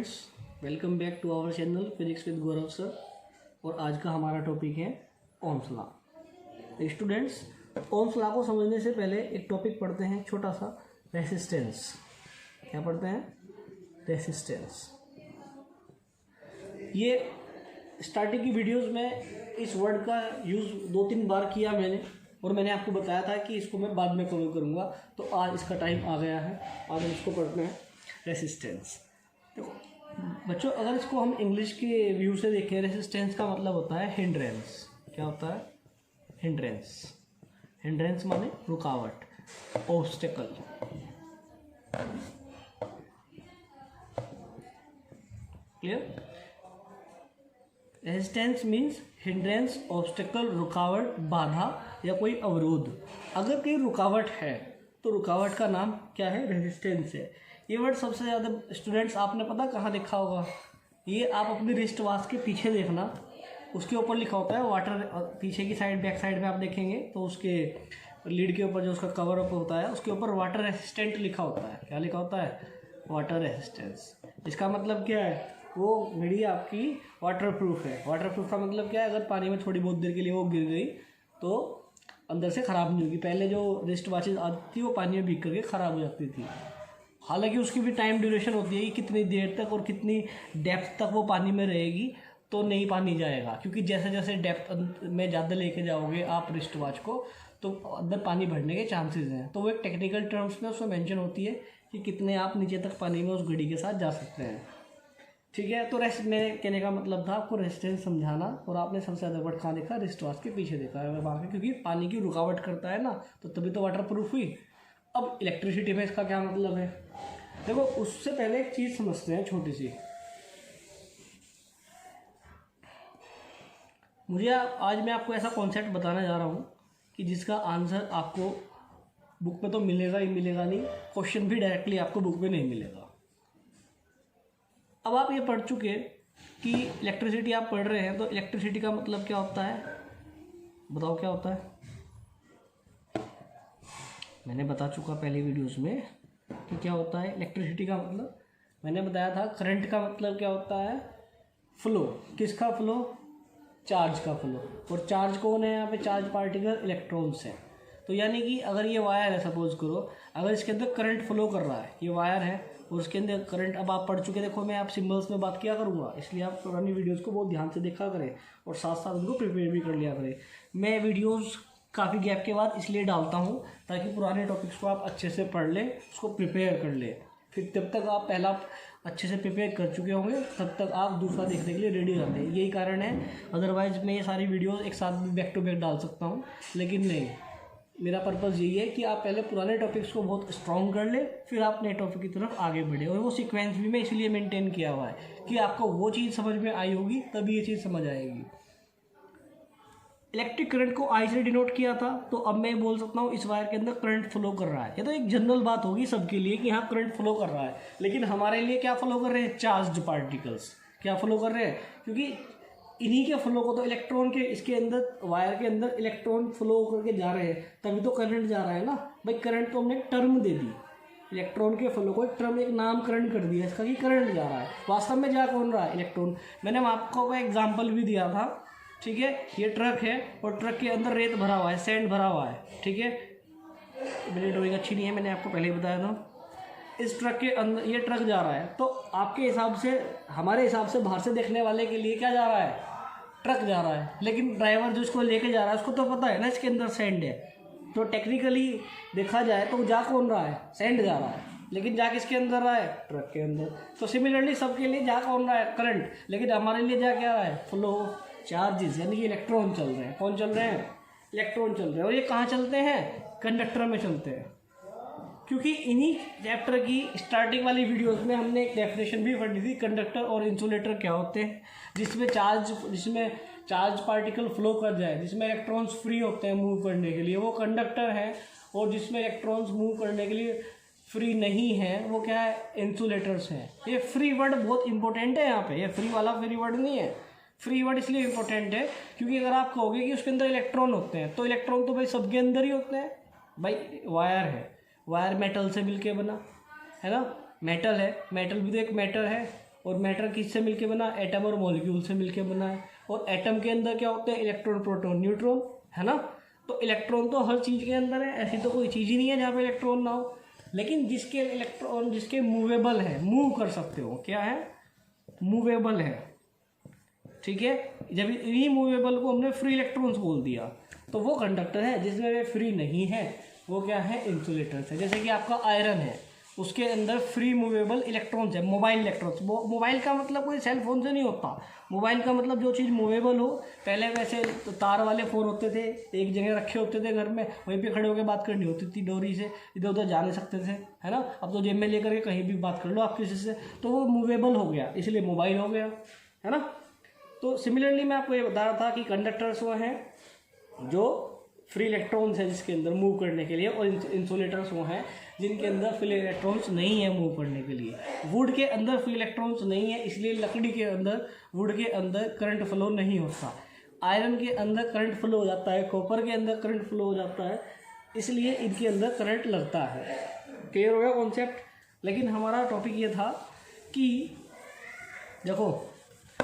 Students, welcome back to our channel physics with Gaurav sir. और आज का हमारा टॉपिक है Ohm's law. Students, Ohm's law को समझने से पहले एक टॉपिक पढ़ते हैं छोटा सा, रेसिस्टेंस। क्या पढ़ते हैं? रेसिस्टेंस। ये स्टार्टिंग की वीडियोस में इस वर्ड का यूज़ 2-3 बार किया मैंने, और मैंने आपको बताया था कि इसको मैं बाद में कवर करूँगा। तो आज इसका टाइम आ गया है, आज हम इसको पढ़ते हैं, रेसिस्टेंस। देखो बच्चों, अगर इसको हम इंग्लिश के व्यू से देखें, रेसिस्टेंस का मतलब होता है हिंड्रेंस। क्या होता है? हिंड्रेंस। हिंड्रेंस माने रुकावट, obstacle. Clear? Resistance means hindrance, obstacle, रुकावट, बाधा या कोई अवरोध। अगर कोई रुकावट है तो रुकावट का नाम क्या है? रेजिस्टेंस है। ये वर्ड सबसे ज़्यादा स्टूडेंट्स आपने पता कहाँ देखा होगा? ये आप अपनी रिस्ट वॉच के पीछे देखना, उसके ऊपर लिखा होता है वाटर। पीछे की साइड, बैक साइड में आप देखेंगे तो उसके लीड के ऊपर जो उसका कवर अप होता है उसके ऊपर वाटर रेसिस्टेंट लिखा होता है। क्या लिखा होता है? Water resistance. इसका मतलब क्या है? वो घड़ी आपकी वाटर प्रूफ है। वाटर प्रूफ का मतलब क्या है? अगर पानी में थोड़ी बहुत देर के लिए वो गिर गई तो अंदर से ख़राब नहीं होगी। पहले जो रिस्ट वॉचेज आती थी वो पानी में भीग करके ख़राब हो जाती थी। हालांकि उसकी भी टाइम ड्यूरेशन होती है कि कितनी देर तक और कितनी डेप्थ तक वो पानी में रहेगी, तो नहीं पानी जाएगा। क्योंकि जैसे जैसे डेप्थ में ज़्यादा लेके जाओगे आप रिस्ट वॉच को, तो अंदर पानी भरने के चांसेस हैं। तो वो एक टेक्निकल टर्म्स में उसमें मेंशन होती है कि कितने आप नीचे तक पानी में उस घड़ी के साथ जा सकते हैं। ठीक है, तो रेस्ट में कहने का मतलब था आपको रेजिस्टेंस समझाना। और आपने सबसे ज़्यादा वर्ड कहाँ देखा? रिस्ट वॉच के पीछे देखा है वहाँ पे, क्योंकि पानी की रुकावट करता है ना, तो तभी तो वाटर प्रूफ हुई। अब इलेक्ट्रिसिटी में इसका क्या मतलब है? देखो, उससे पहले एक चीज़ समझते हैं छोटी सी। आज मैं आपको ऐसा कॉन्सेप्ट बताने जा रहा हूँ कि जिसका आंसर आपको बुक में तो मिलेगा ही मिलेगा नहीं, क्वेश्चन भी डायरेक्टली आपको बुक में नहीं मिलेगा। अब आप ये पढ़ चुके कि इलेक्ट्रिसिटी आप पढ़ रहे हैं, तो इलेक्ट्रिसिटी का मतलब क्या होता है? बताओ क्या होता है? मैंने बता चुका पहले वीडियोस में कि क्या होता है इलेक्ट्रिसिटी का मतलब। मैंने बताया था करंट का मतलब क्या होता है? फ्लो। किसका फ्लो? चार्ज का फ्लो। और चार्ज कौन है यहाँ पे? चार्ज पार्टिकल, इलेक्ट्रॉन्स हैं। तो यानी कि अगर ये वायर है, सपोज करो, अगर इसके अंदर करंट फ्लो कर रहा है, ये वायर है और उसके अंदर करंट, अब आप पढ़ चुके, देखो मैं आप सिंबल्स में बात किया करूँगा, इसलिए आप पुरानी वीडियोज़ को बहुत ध्यान से देखा करें और साथ साथ उनको प्रिपेयर भी कर लिया करें। मैं वीडियोज़ काफ़ी गैप के बाद इसलिए डालता हूँ ताकि पुराने टॉपिक्स को आप अच्छे से पढ़ लें, उसको प्रिपेयर कर लें। फिर तब तक आप पहला अच्छे से प्रिपेयर कर चुके होंगे, तब तक आप दूसरा देखने के लिए रेडी रहते हैं। यही कारण है, अदरवाइज़ मैं ये सारी वीडियोस एक साथ भी बैक टू बैक डाल सकता हूँ, लेकिन नहीं, मेरा पर्पज़ यही है कि आप पहले पुराने टॉपिक्स को बहुत स्ट्रॉन्ग कर ले, फिर आप नए टॉपिक की तरफ आगे बढ़े। और वो सीक्वेंस भी मैं इसलिए मेंटेन किया हुआ है कि आपको वो चीज़ समझ में आई होगी तभी ये चीज़ समझ आएगी। इलेक्ट्रिक करंट को आई से डिनोट किया था, तो अब मैं बोल सकता हूँ इस वायर के अंदर करंट फ्लो कर रहा है। ये तो एक जनरल बात होगी सबके लिए कि हाँ करंट फ्लो कर रहा है, लेकिन हमारे लिए क्या फ्लो कर रहे हैं? Charged particles. क्या फ्लो कर रहे हैं? क्योंकि इन्हीं के फ्लो को तो इलेक्ट्रॉन के, इसके अंदर वायर के अंदर इलेक्ट्रॉन फ्लो करके जा रहे हैं, तभी तो करंट जा रहा है ना भाई। करंट को हमने एक टर्म दे दी, इलेक्ट्रॉन के फ्लो को एक टर्म, एक नामकरण कर दिया इसका कि करंट जा रहा है। वास्तव में जा कौन रहा है? इलेक्ट्रॉन। मैंने आपको एग्जाम्पल भी दिया था, ठीक है। ये ट्रक है और ट्रक के अंदर रेत भरा हुआ है, सैंड भरा हुआ है, ठीक है। मेरी ड्राइंग अच्छी नहीं है, मैंने आपको पहले ही बताया था। इस ट्रक के अंदर ये ट्रक जा रहा है, तो आपके हिसाब से, हमारे हिसाब से, बाहर से देखने वाले के लिए क्या जा रहा है? ट्रक जा रहा है। लेकिन ड्राइवर जो इसको लेके जा रहा है उसको तो पता है ना इसके अंदर सैंड है, तो टेक्निकली देखा जाए तो जा कौन रहा है? सैंड जा रहा है। लेकिन जा किसके अंदर रहा है? ट्रक के अंदर। तो सिमिलरली सबके लिए जा कौन रहा है? करंट। लेकिन हमारे लिए जा क्या रहा है? फ्लो, चार्जेस, यानी कि इलेक्ट्रॉन चल रहे हैं। कौन चल रहे हैं? इलेक्ट्रॉन चल रहे हैं। और ये कहाँ चलते हैं? कंडक्टर में चलते हैं। क्योंकि इन्हीं चैप्टर की स्टार्टिंग वाली वीडियोस में हमने एक डेफिनेशन भी पढ़ी थी, कंडक्टर और इंसुलेटर क्या होते हैं, जिसमें चार्ज पार्टिकल फ्लो कर जाए, जिसमें इलेक्ट्रॉन्स फ्री होते हैं मूव करने के लिए, वो कंडक्टर है। और जिसमें इलेक्ट्रॉन्स मूव करने के लिए फ्री नहीं है, वो क्या है? इंसुलेटर्स हैं। ये फ्री वर्ड बहुत इंपॉर्टेंट है यहाँ पे, ये फ्री वाला फ्री वर्ड नहीं है। फ्री वर्ड इसलिए इंपॉर्टेंट है क्योंकि अगर आप कहोगे कि उसके अंदर इलेक्ट्रॉन होते हैं, तो इलेक्ट्रॉन तो भाई सबके अंदर ही होते हैं। भाई वायर है, वायर मेटल से मिलके बना है ना, मेटल है, मेटल भी तो एक मैटर है। और मैटर किससे मिलके बना, एटम और मॉलिक्यूल से मिलके बना है। और एटम के अंदर क्या होते हैं, इलेक्ट्रॉन प्रोटॉन न्यूट्रॉन, है ना। तो इलेक्ट्रॉन तो हर चीज़ के अंदर है, ऐसी तो कोई चीज़ ही नहीं है जहाँ पे इलेक्ट्रॉन ना हो। लेकिन जिसके इलेक्ट्रॉन जिसके मूवेबल है, मूव कर सकते हो, क्या है, मूवेबल है, ठीक है। जब इन्हीं मूवेबल को हमने फ्री इलेक्ट्रॉन्स बोल दिया तो वो कंडक्टर है। जिसमें वे फ्री नहीं है वो क्या है, इंसुलेटर्स है। जैसे कि आपका आयरन है, उसके अंदर फ्री मूवेबल इलेक्ट्रॉन्स है, मोबाइल इलेक्ट्रॉन्स। मोबाइल का मतलब कोई सेल फोन से नहीं होता, मोबाइल का मतलब जो चीज़ मूवेबल हो। पहले वैसे तो तार वाले फ़ोन होते थे, एक जगह रखे होते थे घर में, वहीं पे खड़े होकर बात करनी होती थी डोरी से, इधर उधर जा नहीं सकते थे, है ना। अब तो जेब में लेकर के कहीं भी बात कर लो आप किसी से, तो वो मूवेबल हो गया, इसलिए मोबाइल हो गया, है ना। तो सिमिलरली मैं आपको ये बता रहा था कि कंडक्टर्स वो हैं जो फ्री इलेक्ट्रॉन्स हैं जिसके अंदर मूव करने के लिए, और इंसुलेटर्स वो हैं जिनके अंदर फ्री इलेक्ट्रॉन्स नहीं है मूव करने के लिए। वुड के अंदर फ्री इलेक्ट्रॉन्स नहीं है, इसलिए लकड़ी के अंदर, वुड के अंदर करंट फ्लो नहीं होता। आयरन के अंदर करंट फ्लो हो जाता है, कॉपर के अंदर करंट फ्लो हो जाता है, इसलिए इनके अंदर करंट लगता है। क्लियर हो गया कॉन्सेप्ट। लेकिन हमारा टॉपिक ये था कि देखो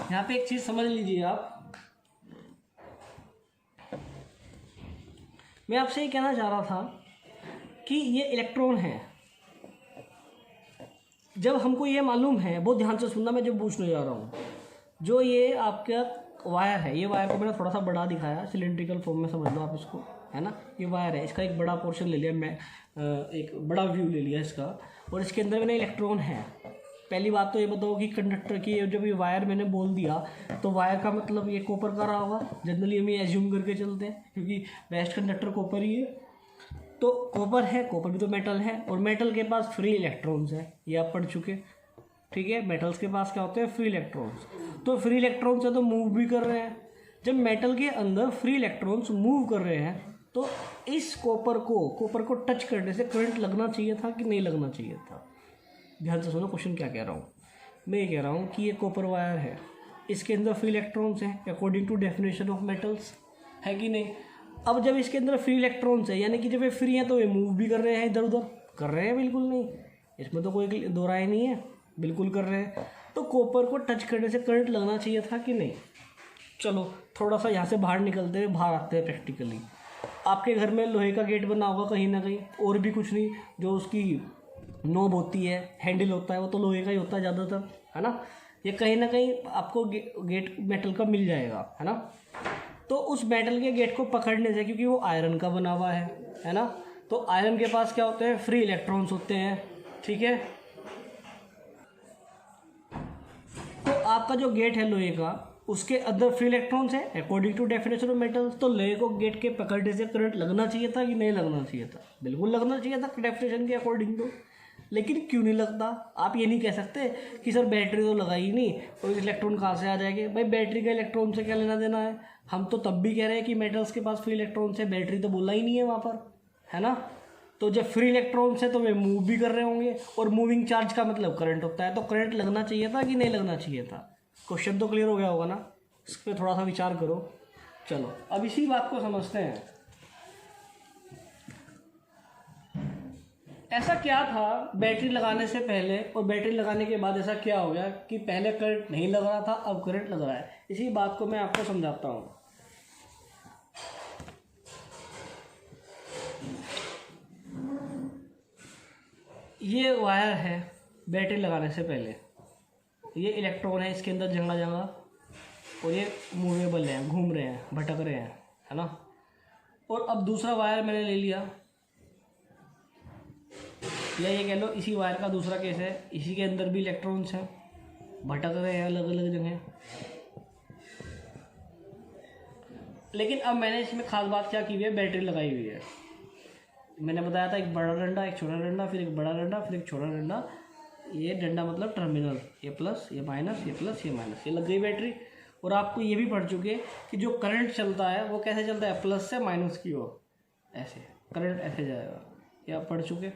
यहाँ पे एक चीज़ समझ लीजिए आप, मैं आपसे ये कहना चाह रहा था कि ये इलेक्ट्रॉन है। जब हमको ये मालूम है, बहुत ध्यान से सुनना मैं जो पूछने जा रहा हूँ, जो ये आपका वायर है, ये वायर को मैंने थोड़ा सा बड़ा दिखाया, सिलेंड्रिकल फॉर्म में समझ लो आप इसको, है ना। ये वायर है, इसका एक बड़ा पोर्शन ले लिया मैं, एक बड़ा व्यू ले लिया इसका, और इसके अंदर मैंने इलेक्ट्रॉन है। पहली बात तो ये बताओ कि कंडक्टर की जब ये वायर मैंने बोल दिया तो वायर का मतलब ये कॉपर का रहा होगा, जनरली हम ये एज्यूम करके चलते हैं क्योंकि बेस्ट कंडक्टर कॉपर ही है। तो कॉपर है, कॉपर भी तो मेटल है, और मेटल के पास फ्री इलेक्ट्रॉन्स है, ये आप पढ़ चुके, ठीक है। मेटल्स के पास क्या होते हैं, फ्री इलेक्ट्रॉन्स। तो फ्री इलेक्ट्रॉन्स है तो मूव भी कर रहे हैं। जब मेटल के अंदर फ्री इलेक्ट्रॉन्स मूव कर रहे हैं तो इस कॉपर को टच करने से करंट लगना चाहिए था कि नहीं लगना चाहिए था। ध्यान से सुनो क्वेश्चन क्या कह रहा हूँ। मैं ये कह रहा हूँ कि ये कॉपर वायर है, इसके अंदर फ्री इलेक्ट्रॉन्स हैं according to definition of metals, है कि नहीं। अब जब इसके अंदर फ्री इलेक्ट्रॉन्स है, यानी कि जब ये फ्री हैं तो ये मूव भी कर रहे हैं, इधर उधर कर रहे हैं, बिल्कुल नहीं, इसमें तो कोई दो राय नहीं है, बिल्कुल कर रहे हैं। तो कॉपर को टच करने से करंट लगना चाहिए था कि नहीं। चलो थोड़ा सा यहाँ से बाहर निकलते हैं, बाहर आते हैं प्रैक्टिकली। आपके घर में लोहे का गेट बना होगा कहीं ना कहीं, और भी कुछ नहीं, जो उसकी नोब होती है, हैंडल होता है, वो तो लोहे का ही होता है ज़्यादातर, है ना। ये कहीं ना कहीं आपको गेट मेटल का मिल जाएगा, है ना। तो उस मेटल के गेट को पकड़ने से, क्योंकि वो आयरन का बना हुआ है ना, तो आयरन के पास क्या होते हैं, फ्री इलेक्ट्रॉन्स होते हैं, ठीक है। तो आपका जो गेट है लोहे का, उसके अंदर फ्री इलेक्ट्रॉन्स है according to definition of metals. तो लोहे को गेट के पकड़ने से करंट लगना चाहिए था कि नहीं लगना चाहिए था, बिल्कुल लगना चाहिए था डेफिनेशन के अकॉर्डिंग टू। लेकिन क्यों नहीं लगता। आप ये नहीं कह सकते कि सर बैटरी तो लगाई नहीं और इलेक्ट्रॉन कहाँ से आ जाएंगे। भाई बैटरी का इलेक्ट्रॉन से क्या लेना देना है। हम तो तब भी कह रहे हैं कि मेटल्स के पास फ्री इलेक्ट्रॉन से, बैटरी तो बोला ही नहीं है वहाँ पर, है ना। तो जब फ्री इलेक्ट्रॉन है तो वे मूव भी कर रहे होंगे, और मूविंग चार्ज का मतलब करंट होता है, तो करंट लगना चाहिए था कि नहीं लगना चाहिए था। क्वेश्चन तो क्लियर हो गया होगा ना, इस पर थोड़ा सा विचार करो। चलो अब इसी बात को समझते हैं। ऐसा क्या था बैटरी लगाने से पहले और बैटरी लगाने के बाद, ऐसा क्या हो गया कि पहले करंट नहीं लग रहा था, अब करंट लग रहा है। इसी बात को मैं आपको समझाता हूँ। ये वायर है बैटरी लगाने से पहले, ये इलेक्ट्रॉन है, इसके अंदर जगह जगह, और ये मूवेबल है, घूम रहे हैं, भटक रहे हैं, है ना। और अब दूसरा वायर मैंने ले लिया, या ये कह लो इसी वायर का दूसरा केस है, इसी के अंदर भी इलेक्ट्रॉन्स हैं, भटक रहे हैं अलग अलग जगह। लेकिन अब मैंने इसमें खास बात क्या की हुई है, बैटरी लगाई हुई है। मैंने बताया था एक बड़ा डंडा, एक छोटा डंडा, फिर एक बड़ा डंडा, फिर एक छोटा डंडा। ये डंडा मतलब टर्मिनल, ये प्लस, ये माइनस, ये प्लस, ये माइनस, ये लग गई बैटरी। और आपको ये भी पढ़ चुके कि जो करंट चलता है वो कैसे चलता है, प्लस से माइनस की ओर, ऐसे करंट ऐसे जाएगा, ये आप पढ़ चुके।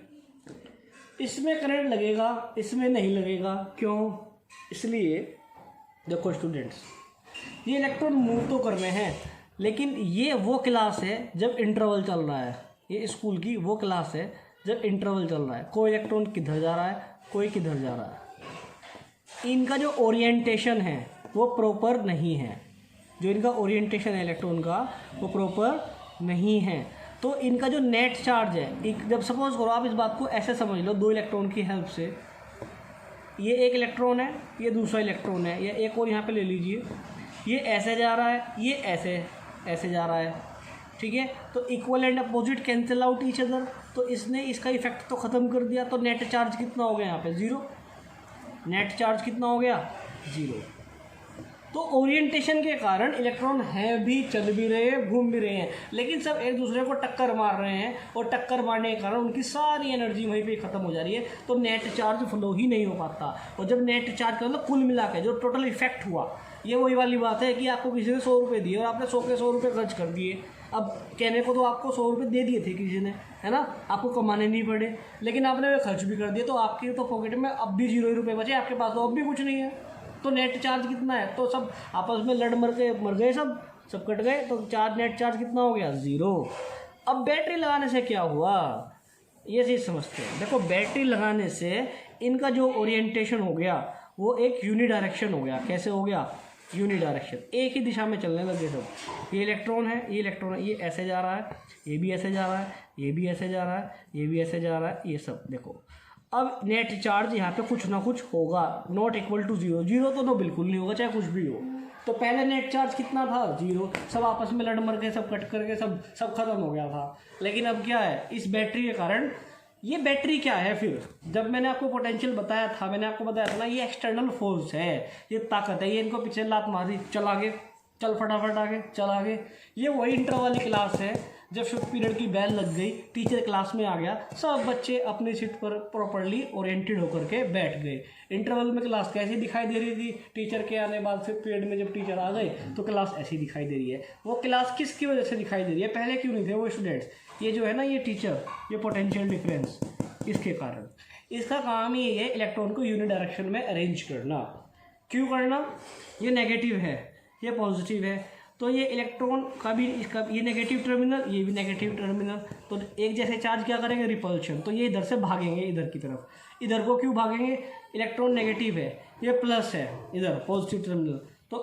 इसमें करंट लगेगा, इसमें नहीं लगेगा, क्यों? इसलिए देखो स्टूडेंट्स, ये इलेक्ट्रॉन मूव तो कर रहे हैं, लेकिन ये वो क्लास है जब इंटरवल चल रहा है। ये स्कूल की वो क्लास है जब इंटरवल चल रहा है। कोई इलेक्ट्रॉन किधर जा रहा है, कोई किधर जा रहा है। इनका जो ओरिएंटेशन है वो प्रॉपर नहीं है, जो इनका ओरिएंटेशन है इलेक्ट्रॉन का वो प्रॉपर नहीं है। तो इनका जो नेट चार्ज है, जब सपोज करो आप इस बात को ऐसे समझ लो, दो इलेक्ट्रॉन की हेल्प से, ये एक इलेक्ट्रॉन है, ये दूसरा इलेक्ट्रॉन है, या एक और यहाँ पे ले लीजिए, ये ऐसे जा रहा है, ये ऐसे ऐसे जा रहा है, ठीक है। तो equal and opposite cancel out each other, तो इसने इसका इफेक्ट तो ख़त्म कर दिया। तो नेट चार्ज कितना हो गया यहाँ पे? 0। नेट चार्ज कितना हो गया? 0। तो ओरिएंटेशन के कारण इलेक्ट्रॉन हैं भी, चल भी रहे हैं, घूम भी रहे हैं, लेकिन सब एक दूसरे को टक्कर मार रहे हैं, और टक्कर मारने के कारण उनकी सारी एनर्जी वहीं पे ख़त्म हो जा रही है। तो नेट चार्ज फ्लो ही नहीं हो पाता। और जब नेट चार्ज का मतलब कुल मिला के जो टोटल इफेक्ट हुआ, ये वही वाली बात है कि आपको किसी ने 100 रुपये दिए और आपने 100 के 100 रुपये खर्च कर दिए। अब कहने को तो आपको 100 रुपये दे दिए थे किसी ने, है ना, आपको कमाने नहीं पड़े, लेकिन आपने वे खर्च भी कर दिए, तो आपकी तो पॉकेट में अब भी 0 रुपये बचे, आपके पास तो अब भी कुछ नहीं है। तो नेट चार्ज कितना है? तो सब आपस में लड़ मर गए, सब कट गए, तो चार्ज, नेट चार्ज कितना हो गया? 0। अब बैटरी लगाने से क्या हुआ, ये चीज़ समझते हैं। देखो, बैटरी लगाने से इनका जो ओरिएंटेशन हो गया वो एक यूनिडायरेक्शन हो गया। कैसे हो गया? यूनिडायरेक्शन, एक ही दिशा में चलने लगे सब। ये इलेक्ट्रॉन है, ये इलेक्ट्रॉन है, ये ऐसे जा रहा है, ये भी ऐसे जा रहा है, ये भी ऐसे जा रहा है, ये भी ऐसे जा रहा है, ये सब देखो। अब नेट चार्ज यहाँ पे कुछ ना कुछ होगा, नॉट इक्वल टू 0। 0 तो बिल्कुल नहीं होगा, चाहे कुछ भी हो। तो पहले नेट चार्ज कितना था? 0। सब आपस में लड़ मर के, सब कट करके सब खत्म हो गया था। लेकिन अब क्या है, इस बैटरी के कारण, ये बैटरी क्या है फिर? जब मैंने आपको पोटेंशियल बताया था, मैंने आपको बताया था ना, ये एक्सटर्नल फोर्स है, ये ताकत है, ये इनको पीछे लात मारी, चल आगे, चल फटाफट आगे, चल आगे। ये वही इंटर वाली क्लास है, जब फिफ्थ पीरियड की बेल लग गई, टीचर क्लास में आ गया, सब बच्चे अपनी सीट पर प्रॉपर्ली ओरिएंटेड होकर के बैठ गए। इंटरवल में क्लास कैसी दिखाई दे रही थी? टीचर के आने बाद फिफ्थ पीरियड में जब टीचर आ गए तो क्लास ऐसी दिखाई दे रही है। वो क्लास किसकी वजह से दिखाई दे रही है? पहले क्यों नहीं थे वो स्टूडेंट्स? ये जो है ना, ये टीचर, ये पोटेंशियल डिफरेंस, इसके कारण। इसका काम ही है इलेक्ट्रॉन को यूनिडायरेक्शन में अरेंज करना। क्यों करना? ये नेगेटिव है, ये पॉजिटिव है, तो ये इलेक्ट्रॉन का भी, इसका ये नेगेटिव टर्मिनल, ये भी नेगेटिव टर्मिनल, तो एक जैसे चार्ज क्या करेंगे? रिपल्शन। तो ये इधर से भागेंगे इधर की तरफ। इधर को क्यों भागेंगे? इलेक्ट्रॉन नेगेटिव है, ये प्लस है, इधर पॉजिटिव टर्मिनल, तो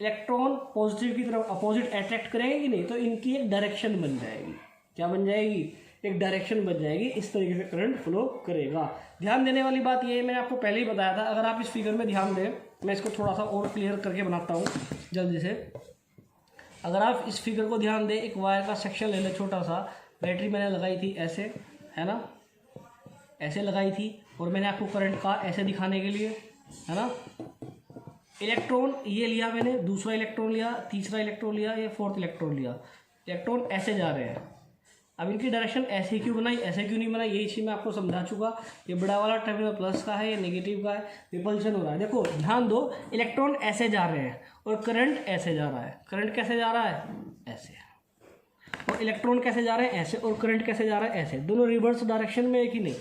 इलेक्ट्रॉन पॉजिटिव की तरफ अपोजिट अट्रैक्ट करेंगे कि नहीं? तो इनकी एक डायरेक्शन बन जाएगी। क्या बन जाएगी? एक डायरेक्शन बन जाएगी। इस तरीके से करंट फ्लो करेगा। ध्यान देने वाली बात ये है, मैंने आपको पहले ही बताया था। अगर आप इस फिगर में ध्यान दें, मैं इसको थोड़ा सा और क्लियर करके बनाता हूँ जल्दी से। अगर आप इस फिगर को ध्यान दें, एक वायर का सेक्शन ले लें छोटा सा, बैटरी मैंने लगाई थी ऐसे, है ना, ऐसे लगाई थी, और मैंने आपको करंट का ऐसे दिखाने के लिए, है ना, इलेक्ट्रॉन ये लिया मैंने, दूसरा इलेक्ट्रॉन लिया, तीसरा इलेक्ट्रॉन लिया, ये फोर्थ इलेक्ट्रॉन लिया। इलेक्ट्रॉन ऐसे जा रहे हैं। अब इनकी डायरेक्शन ऐसे क्यों बनाई, ऐसे क्यों नहीं बनाई, यही चीज़ मैं आपको समझा चुका। ये बड़ा वाला टर्मिनल प्लस का है, ये नेगेटिव का है, रिपल्शन हो रहा है। देखो ध्यान दो, इलेक्ट्रॉन ऐसे जा रहे हैं और करंट ऐसे जा रहा है। करंट कैसे जा रहा है? ऐसे। और इलेक्ट्रॉन कैसे जा रहे हैं? ऐसे। और करंट कैसे जा रहा है? ऐसे। दोनों रिवर्स डायरेक्शन में है कि नहीं?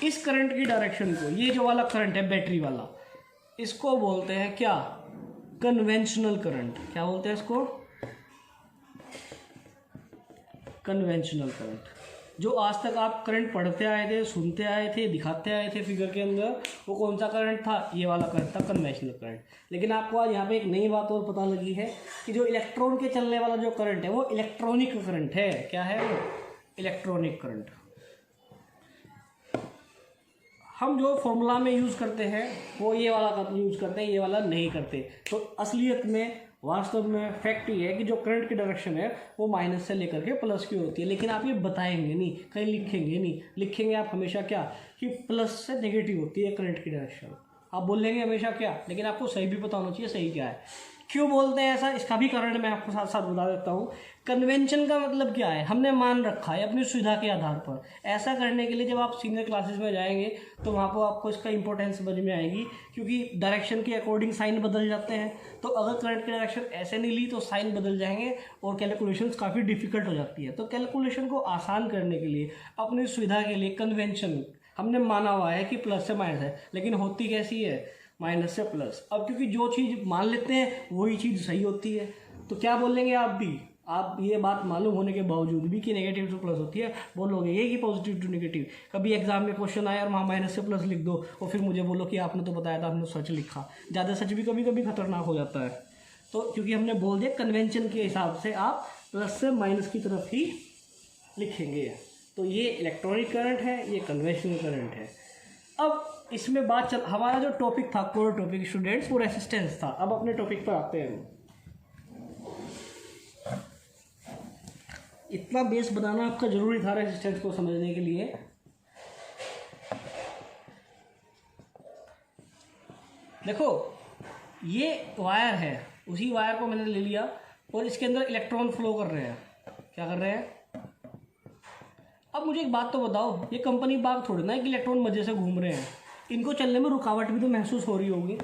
इस करंट की डायरेक्शन को, ये जो वाला करंट है बैटरी वाला, इसको बोलते हैं क्या? Conventional current. क्या बोलते हैं इसको? Conventional current. जो आज तक आप करंट पढ़ते आए थे, सुनते आए थे, दिखाते आए थे फिगर के अंदर, वो कौन सा करंट था? ये वाला करंट था, कन्वेंशनल करंट। लेकिन आपको आज यहाँ पे एक नई बात और पता लगी है कि जो इलेक्ट्रॉन के चलने वाला जो करंट है वो इलेक्ट्रॉनिक करंट है। क्या है वो? Electronic current. हम जो फॉर्मूला में यूज़ करते हैं वो ये वाला यूज़ करते हैं, ये वाला नहीं करते। तो असलियत में, वास्तव में फैक्ट ये है कि जो करंट की डायरेक्शन है वो माइनस से लेकर के प्लस की होती है। लेकिन आप ये बताएंगे नहीं, कहीं लिखेंगे नहीं। लिखेंगे आप हमेशा क्या? कि प्लस से नेगेटिव होती है करंट की डायरेक्शन। आप बोलेंगे हमेशा क्या? लेकिन आपको सही भी पता होना चाहिए सही क्या है। क्यों बोलते हैं ऐसा, इसका भी कारण मैं आपको साथ साथ बता देता हूँ। कन्वेंशन का मतलब क्या है? हमने मान रखा है अपनी सुविधा के आधार पर। ऐसा करने के लिए जब आप सीनियर क्लासेस में जाएंगे तो वहाँ पर आपको इसका इंपॉर्टेंस समझ में आएगी, क्योंकि डायरेक्शन के अकॉर्डिंग साइन बदल जाते हैं। तो अगर करंट की डायरेक्शन ऐसे नहीं ली तो साइन बदल जाएंगे और कैलकुलेशंस काफ़ी डिफिकल्ट हो जाती है। तो कैलकुलेशन को आसान करने के लिए, अपनी सुविधा के लिए, कन्वेंशन हमने माना हुआ है कि प्लस से माइनस है, लेकिन होती कैसी है? माइनस से प्लस। अब क्योंकि जो चीज़ मान लेते हैं वही चीज़ सही होती है, तो क्या बोलेंगे आप भी? आप ये बात मालूम होने के बावजूद भी कि नेगेटिव टू प्लस होती है, बोलोगे ये कि पॉजिटिव टू नेगेटिव। कभी एग्जाम में क्वेश्चन आया और वहाँ माइनस से प्लस लिख दो और फिर मुझे बोलो कि आपने तो बताया था, हमने सच लिखा। ज़्यादा सच भी कभी कभी खतरनाक हो जाता है। तो क्योंकि हमने बोल दिया कन्वेंशन के हिसाब से आप प्लस से माइनस की तरफ ही लिखेंगे। तो ये इलेक्ट्रॉनिक करंट है, ये कन्वेंशनल करंट है। अब इसमें बात चल, हमारा जो टॉपिक था कोर टॉपिक स्टूडेंट्स, वो रेसिस्टेंस था। अब अपने टॉपिक पर आते हैं। इतना बेस बनाना आपका जरूरी था रेजिस्टेंस को समझने के लिए। देखो ये वायर है, उसी वायर को मैंने ले लिया और इसके अंदर इलेक्ट्रॉन फ्लो कर रहे हैं। क्या कर रहे हैं? अब मुझे एक बात तो बताओ, ये कंपनी बाग थोड़ी ना है कि इलेक्ट्रॉन मजे से घूम रहे हैं। इनको चलने में रुकावट भी तो महसूस हो रही होगी।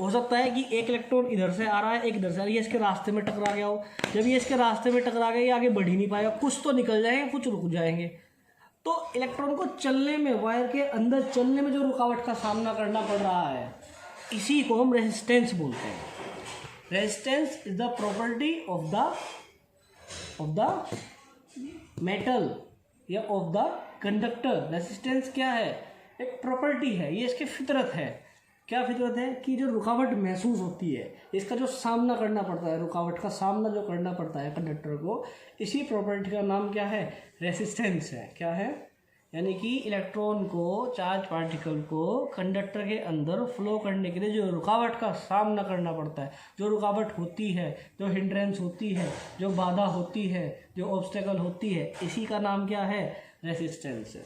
हो सकता है कि एक इलेक्ट्रॉन इधर से आ रहा है, एक इधर से आ रहा है, ये इसके रास्ते में टकरा गया हो। जब ये इसके रास्ते में टकरा गया, ये आगे बढ़ ही नहीं पाएगा। कुछ तो निकल जाएंगे, कुछ रुक जाएंगे। तो इलेक्ट्रॉन को चलने में, वायर के अंदर चलने में जो रुकावट का सामना करना पड़ रहा है, इसी को हम रेजिस्टेंस बोलते हैं। Resistance is the property of the metal या ऑफ द कंडक्टर। रेजिस्टेंस क्या है? एक प्रॉपर्टी है, ये इसकी फितरत है। क्या फितरत है? कि जो रुकावट महसूस होती है, इसका जो सामना करना पड़ता है, रुकावट का सामना जो करना पड़ता है कंडक्टर को, इसी प्रॉपर्टी का नाम क्या है? रेसिस्टेंस है। क्या है? यानी कि इलेक्ट्रॉन को, चार्ज पार्टिकल को कंडक्टर के अंदर फ्लो करने के लिए जो रुकावट का सामना करना पड़ता है, जो रुकावट होती है, जो हिंड्रेंस होती है, जो बाधा होती है, जो ऑब्स्टेकल होती है, इसी का नाम क्या है? रेसिस्टेंस है।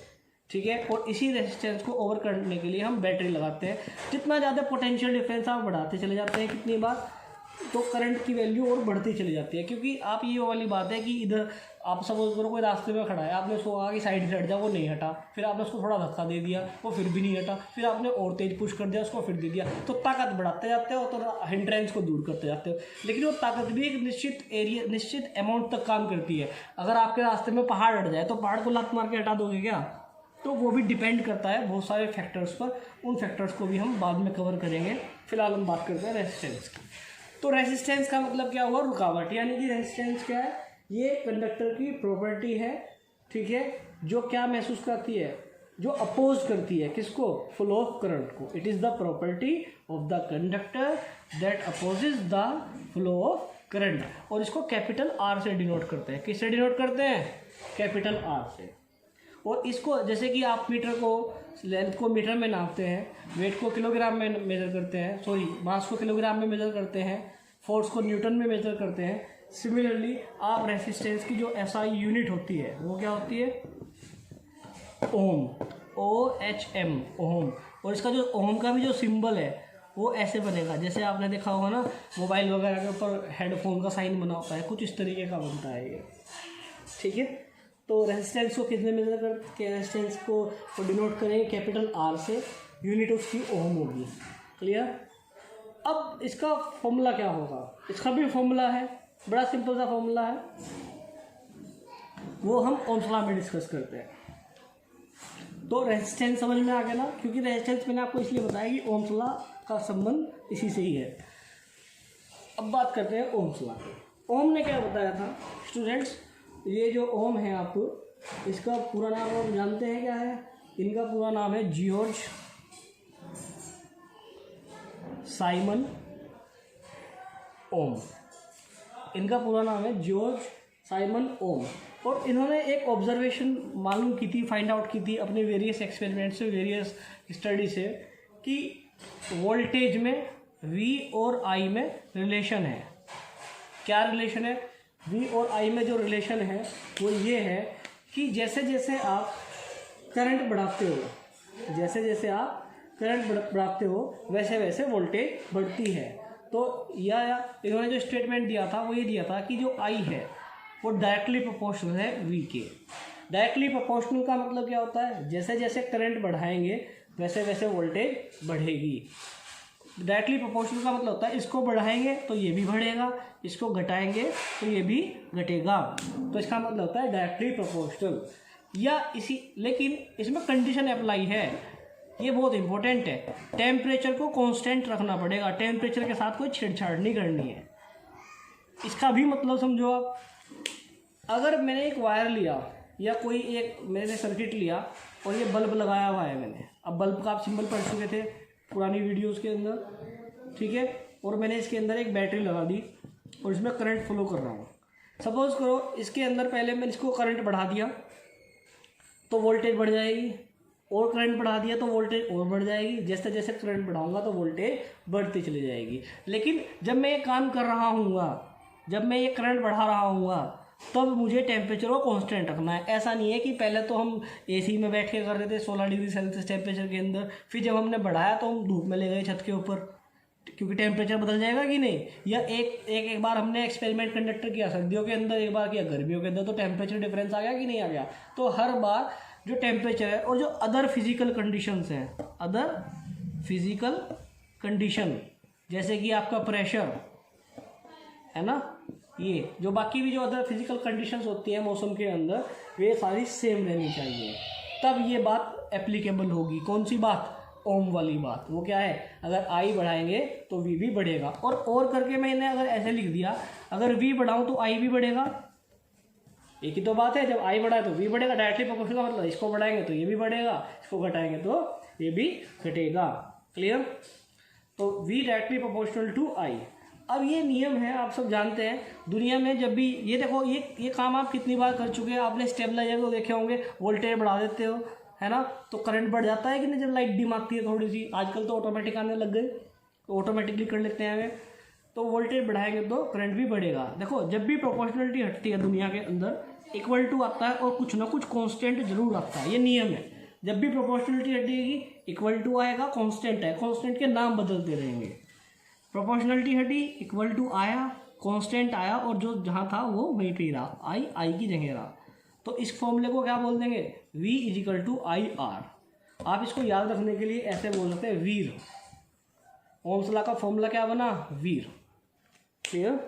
ठीक है। और इसी रेजिस्टेंस को ओवर करने के लिए हम बैटरी लगाते हैं। जितना ज़्यादा पोटेंशियल डिफरेंस आप बढ़ाते चले जाते हैं कितनी बार, तो करंट की वैल्यू और बढ़ती चली जाती है। क्योंकि आप ये वाली बात है कि इधर आप सपोज करो कोई रास्ते में खड़ा है, आपने उसको कहा कि साइड से हट जाओ, वो नहीं हटा, फिर आपने उसको थोड़ा धक्का दे दिया, वो फिर भी नहीं हटा, फिर आपने और तेज पुश कर दिया, उसको फिर दे दिया, तो ताकत बढ़ाते जाते हो, तो हिंड्रेंस को दूर करते जाते हो। लेकिन वो ताकत भी एक निश्चित एरिया, निश्चित अमाउंट तक काम करती है। अगर आपके रास्ते में पहाड़ हट जाए तो पहाड़ को लात मार के हटा दोगे क्या? तो वो भी डिपेंड करता है बहुत सारे फैक्टर्स पर। उन फैक्टर्स को भी हम बाद में कवर करेंगे। फिलहाल हम बात करते हैं रेजिस्टेंस की। तो रेजिस्टेंस का मतलब क्या हुआ? रुकावट। यानी कि रेजिस्टेंस क्या है? ये कंडक्टर की प्रॉपर्टी है, ठीक है, जो क्या महसूस करती है? जो अपोज करती है किसको? फ्लो ऑफ करंट को। It is the property of the conductor that opposes the flow of current. और इसको कैपिटल आर से डिनोट करते हैं। किससे डिनोट करते हैं? कैपिटल आर से। और इसको, जैसे कि आप मीटर को, लेंथ को मीटर में नापते हैं, वेट को किलोग्राम में मेजर करते हैं, सॉरी मास को किलोग्राम में मेजर करते हैं, फोर्स को न्यूटन में मेजर करते हैं, सिमिलरली आप रेजिस्टेंस की जो एसआई यूनिट होती है वो क्या होती है? ओम, OHM, ओम। और इसका जो ओम का भी जो सिंबल है वो ऐसे बनेगा, जैसे आपने देखा होगा ना मोबाइल वगैरह के ऊपर हेडफोन का साइन बना होता है, कुछ इस तरीके का बनता है ये। ठीक है। तो रेजिस्टेंस को किसने मेजर कर, रेजिस्टेंस को डिनोट करेंगे कैपिटल आर से, यूनिट उसकी ओम होगी। क्लियर? अब इसका फॉर्मूला क्या होगा? इसका भी फॉर्मूला है, बड़ा सिंपल सा फॉर्मूला है, वो हम ओम्स लॉ में डिस्कस करते हैं। तो रेजिस्टेंस समझ में आ गया ना? क्योंकि रेजिस्टेंस मैंने आपको इसलिए बताया कि ओम्स लॉ का संबंध इसी से ही है। अब बात करते हैं ओम्स लॉ। ओम ने क्या बताया था स्टूडेंट्स? ये जो ओम है, आपको इसका पूरा नाम आप जानते हैं क्या है? इनका पूरा नाम है जॉर्ज साइमन ओम। इनका पूरा नाम है जॉर्ज साइमन ओम। और इन्होंने एक ऑब्जर्वेशन मालूम की थी, फाइंड आउट की थी अपने वेरियस एक्सपेरिमेंट से, वेरियस स्टडी से, कि वोल्टेज में V और I में रिलेशन है। क्या रिलेशन है? V और I में जो रिलेशन है वो ये है कि जैसे जैसे आप करंट बढ़ाते हो, जैसे जैसे आप करंट बढ़ाते हो, वैसे वैसे वोल्टेज बढ़ती है। तो या इन्होंने जो स्टेटमेंट दिया था वो ये दिया था कि जो I है वो डायरेक्टली प्रोपोर्शनल है V के। डायरेक्टली प्रोपोर्शनल का मतलब क्या होता है? जैसे जैसे करंट बढ़ाएंगे वैसे वैसे वोल्टेज बढ़ेगी। डायरेक्टली प्रोपोर्शनल का मतलब होता है इसको बढ़ाएंगे तो ये भी बढ़ेगा, इसको घटाएंगे तो ये भी घटेगा। तो इसका मतलब होता है डायरेक्टली प्रोपोर्शनल। या इसी, लेकिन इसमें कंडीशन अप्लाई है, ये बहुत इंपॉर्टेंट है। टेम्परेचर को कांस्टेंट रखना पड़ेगा, टेम्परेचर के साथ कोई छेड़छाड़ नहीं करनी है। इसका भी मतलब समझो आप, अगर मैंने एक वायर लिया या कोई एक मैंने सर्किट लिया और ये बल्ब लगाया हुआ है मैंने, अब बल्ब का आप सिंबल पढ़ चुके थे पुरानी वीडियोस के अंदर, ठीक है, और मैंने इसके अंदर एक बैटरी लगा दी और इसमें करंट फ्लो कर रहा हूँ। सपोज़ करो इसके अंदर पहले मैंने इसको करंट बढ़ा दिया तो वोल्टेज बढ़ जाएगी, और करंट बढ़ा दिया तो वोल्टेज और बढ़ जाएगी, जैसे जैसे करंट बढ़ाऊंगा तो वोल्टेज बढ़ती चली जाएगी। लेकिन जब मैं ये काम कर रहा हूँगा, जब मैं ये करंट बढ़ा रहा हूँगा, तब मुझे टेम्परेचर को कांस्टेंट रखना है। ऐसा नहीं है कि पहले तो हम एसी में बैठ के कर रहे थे 16 डिग्री सेल्सियस टेम्परेचर के अंदर, फिर जब हमने बढ़ाया तो हम धूप में ले गए छत के ऊपर, क्योंकि टेम्परेचर बदल जाएगा कि नहीं। या एक बार हमने एक्सपेरिमेंट कंडक्टर किया सर्दियों के अंदर, एक बार किया गर्मियों के अंदर, तो टेम्परेचर डिफरेंस आ गया कि नहीं आ गया। तो हर बार जो टेम्परेचर है और जो अदर फिजिकल कंडीशंस हैं, अदर फिजिकल कंडीशन, जैसे कि आपका प्रेशर है ना, ये जो बाकी भी जो अदर फिजिकल कंडीशंस होती है मौसम के अंदर, वे सारी सेम रहनी चाहिए, तब ये बात एप्लीकेबल होगी। कौन सी बात? ओम वाली बात। वो क्या है? अगर आई बढ़ाएंगे तो वी भी बढ़ेगा। और करके मैंने अगर ऐसे लिख दिया, अगर वी बढ़ाऊं तो आई भी बढ़ेगा, एक ही तो बात है। जब आई बढ़ाए तो वी बढ़ेगा, डायरेक्टली प्रोपोर्शनल का मतलब इसको बढ़ाएंगे तो ये भी बढ़ेगा, इसको घटाएंगे तो ये भी घटेगा। क्लियर? तो वी डायरेक्टली प्रोपोर्शनल टू आई। अब ये नियम है, आप सब जानते हैं दुनिया में। जब भी ये देखो, ये काम आप कितनी बार कर चुके हैं, आपने स्टेबलाइजर को देखे होंगे, वोल्टेज बढ़ा देते हो, है ना, तो करंट बढ़ जाता है कि नहीं जब लाइट डिम आती है थोड़ी सी। आजकल तो ऑटोमेटिक आने लग गए, तो ऑटोमेटिकली कर लेते हैं हमें। तो वोल्टेज बढ़ाएंगे तो करंट भी बढ़ेगा। देखो, जब भी प्रोपोर्शनलिटी हटती है दुनिया के अंदर, इक्वल टू आता है और कुछ ना कुछ कांस्टेंट जरूर आता है, ये नियम है। जब भी प्रोपोर्शनलिटी हटेगी इक्वल टू आएगा, कांस्टेंट है, कांस्टेंट के नाम बदलते रहेंगे। प्रोपोर्शनलिटी हटी, इक्वल टू आया, कांस्टेंट आया, और जो जहाँ था वो वहीं पे रहा, आई की जगह रहा। तो इस फॉर्मूले को क्या बोल देंगे? V equal to I R. आप इसको याद रखने के लिए ऐसे बोल सकते हैं, वीर। ओम्स लॉ का फॉर्मूला क्या बना? वीर। क्लियर?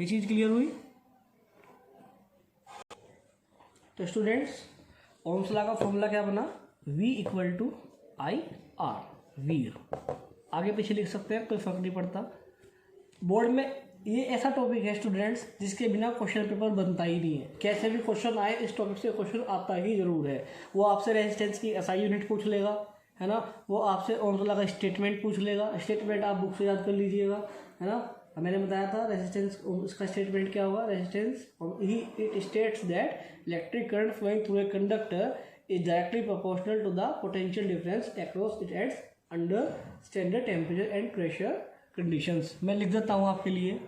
ये चीज़ क्लियर हुई? तो स्टूडेंट्स, ओम्स लॉ का फॉर्मूला क्या बना? V equal to I R, वीर। आगे पीछे लिख सकते हैं, कोई फर्क नहीं पड़ता। बोर्ड में ये ऐसा टॉपिक है स्टूडेंट्स जिसके बिना क्वेश्चन पेपर बनता ही नहीं है। कैसे भी क्वेश्चन आए, इस टॉपिक से क्वेश्चन आता ही जरूर है। वो आपसे रेजिस्टेंस की एसआई यूनिट पूछ लेगा, है ना, वो आपसे ओम्स लॉ का स्टेटमेंट पूछ लेगा। स्टेटमेंट आप बुक से याद कर लीजिएगा, है ना। मैंने बताया था रेजिस्टेंस, उसका स्टेटमेंट क्या होगा? Resistance it states that electric current flowing through a conductor is directly proportional to the potential difference across it ends under standard temperature and pressure conditions. मैं लिख देता हूँ आपके लिए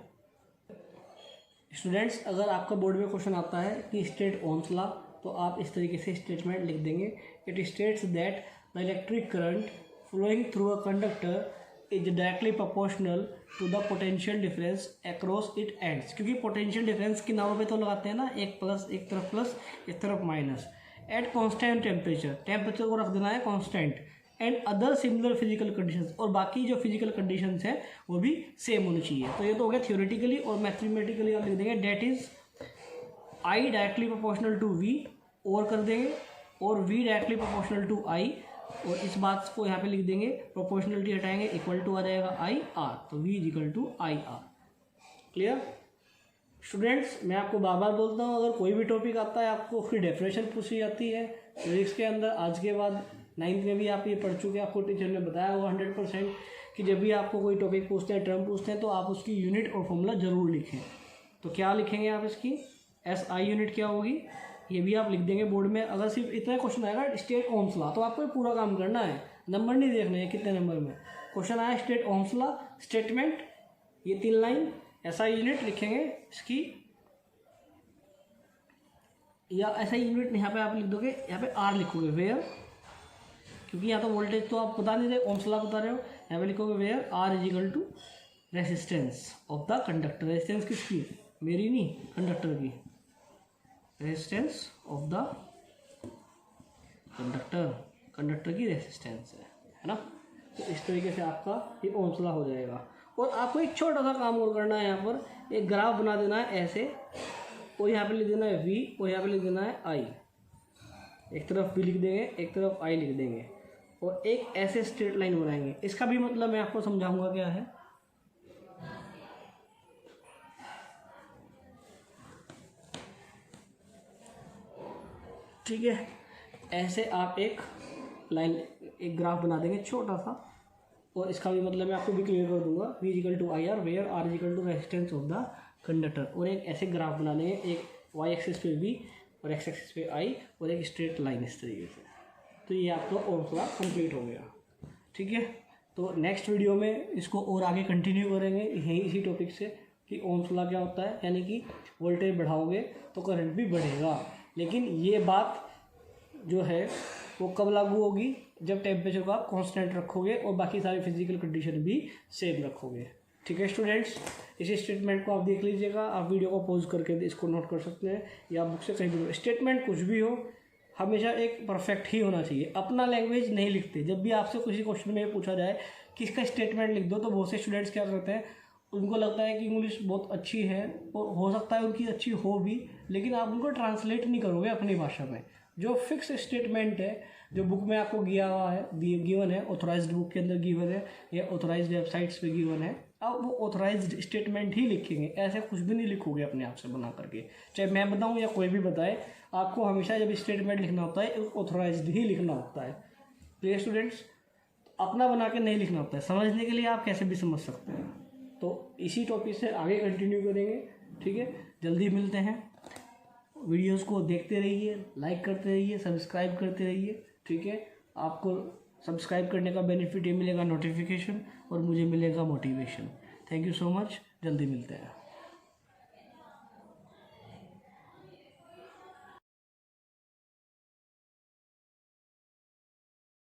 स्टूडेंट्स। अगर आपका बोर्ड में क्वेश्चन आता है कि स्टेट ओम्स लॉ, तो आप इस तरीके से स्टेटमेंट लिख देंगे, it states that the electric current flowing through a conductor is directly proportional to the potential difference across it ends. क्योंकि पोटेंशियल डिफरेंस की नामों पे तो लगाते हैं ना, एक प्लस, एक तरफ प्लस, एक तरफ minus, at constant temperature. Temperature को रख देना है constant, and other similar physical conditions, और बाकी जो फिजिकल कंडीशंस हैं वो भी सेम होनी चाहिए। तो ये तो हो गया थियोरेटिकली। और मैथमेटिकली आप लिख देंगे that is I directly proportional to V, और कर देंगे, और V directly proportional to I, और इस बात को यहाँ पे लिख देंगे, प्रोपोर्शनलिटी हटाएंगे, इक्वल टू आ जाएगा आई आर, तो V equal to I R. Clear students? मैं आपको बार बार बोलता हूँ, अगर कोई भी टॉपिक आता है आपको उसकी डेफिनेशन पूछी जाती है फिजिक्स के अंदर। आज के बाद 9th में भी आप ये पढ़ चुके हैं, आपको टीचर ने बताया होगा 100% कि जब भी आपको कोई टॉपिक पूछते हैं, टर्म पूछते हैं, तो आप उसकी यूनिट और फॉर्मूला जरूर लिखें। तो क्या लिखेंगे आप इसकी? SI यूनिट क्या होगी ये भी आप लिख देंगे बोर्ड में। अगर सिर्फ इतना क्वेश्चन आएगा स्टेट ओम्स लॉ, तो आपको पूरा काम करना है, नंबर नहीं देखने हैं कितने नंबर में। क्वेश्चन आया स्टेट ओम्स लॉ, स्टेटमेंट, ये 3 लाइन, SI यूनिट लिखेंगे इसकी, या SI यूनिट यहाँ पे आप लिख दोगे, यहाँ पे R लिखोगे, वेयर, क्योंकि यहाँ तो वोल्टेज तो आप बता नहीं रहे, ओम्स लॉ बता रहे हो। यहाँ पे लिखोगे where R is equal to resistance of the conductor. Resistance किसकी? मेरी नहीं, कंडक्टर की। Resistance of the conductor, conductor की रेजिस्टेंस है ना। तो इस तरीके से आपका ये ओम्स लॉ हो जाएगा। और आपको एक छोटा सा काम और करना है, यहाँ पर एक ग्राफ बना देना है ऐसे, और यहाँ पे लिख देना है V, और यहाँ पे लिख देना है I। एक तरफ V लिख देंगे, एक तरफ I लिख देंगे, और एक ऐसे स्ट्रेट लाइन बनाएंगे। इसका भी मतलब मैं आपको समझाऊंगा क्या है। ठीक है, ऐसे आप एक लाइन, एक ग्राफ बना देंगे छोटा सा, और इसका भी मतलब मैं आपको भी क्लियर कर दूंगा, V equal to I R, where R equal to resistance of the conductor. और एक ऐसे ग्राफ बना लेंगे, एक y एक्सिस पे V और x एक्सिस पे I, और एक स्ट्रेट लाइन इस तरीके से। तो ये आपका ओम्स लॉ कंप्लीट हो गया। ठीक है, तो नेक्स्ट वीडियो में इसको और आगे कंटिन्यू करेंगे यही इसी टॉपिक से कि ओम्स लॉ क्या होता है, यानी कि वोल्टेज बढ़ाओगे तो करंट भी बढ़ेगा। लेकिन ये बात जो है वो कब लागू होगी, जब टेम्परेचर को आप कांस्टेंट रखोगे और बाकी सारे फिजिकल कंडीशन भी सेम रखोगे। ठीक है स्टूडेंट्स, इसी स्टेटमेंट को आप देख लीजिएगा, आप वीडियो को पॉज करके इसको नोट कर सकते हैं या बुक से कहीं भी। स्टेटमेंट कुछ भी हो हमेशा एक परफेक्ट ही होना चाहिए, अपना लैंग्वेज नहीं लिखते। जब भी आपसे किसी क्वेश्चन में पूछा जाए कि इसका स्टेटमेंट लिख दो, तो बहुत से स्टूडेंट्स क्या करते हैं, उनको लगता है कि इंग्लिश बहुत अच्छी है और हो सकता है उनकी अच्छी हो भी, लेकिन आप उनको ट्रांसलेट नहीं करोगे अपनी भाषा में। जो फिक्स स्टेटमेंट है, जो बुक में आपको गिवन है, ऑथोराइज्ड बुक के अंदर गिवन है या ऑथोराइज्ड वेबसाइट्स पे गिवन है, आप वो ऑथोराइज्ड स्टेटमेंट ही लिखेंगे, ऐसे कुछ भी नहीं लिखोगे अपने आप से बना करके। चाहे मैं बताऊं या कोई भी बताए, आपको हमेशा जब स्टेटमेंट लिखना होता है ऑथोराइज्ड ही लिखना होता है। क्लियर स्टूडेंट्स, अपना बना के नहीं लिखना होता है, समझने के लिए आप कैसे भी समझ सकते हैं। तो इसी टॉपिक से आगे कंटिन्यू करेंगे। ठीक है, जल्दी मिलते हैं। वीडियोस को देखते रहिए, लाइक करते रहिए, सब्सक्राइब करते रहिए। ठीक है, आपको सब्सक्राइब करने का बेनिफिट ये मिलेगा, नोटिफिकेशन, और मुझे मिलेगा motivation. Thank you so much, जल्दी मिलते हैं।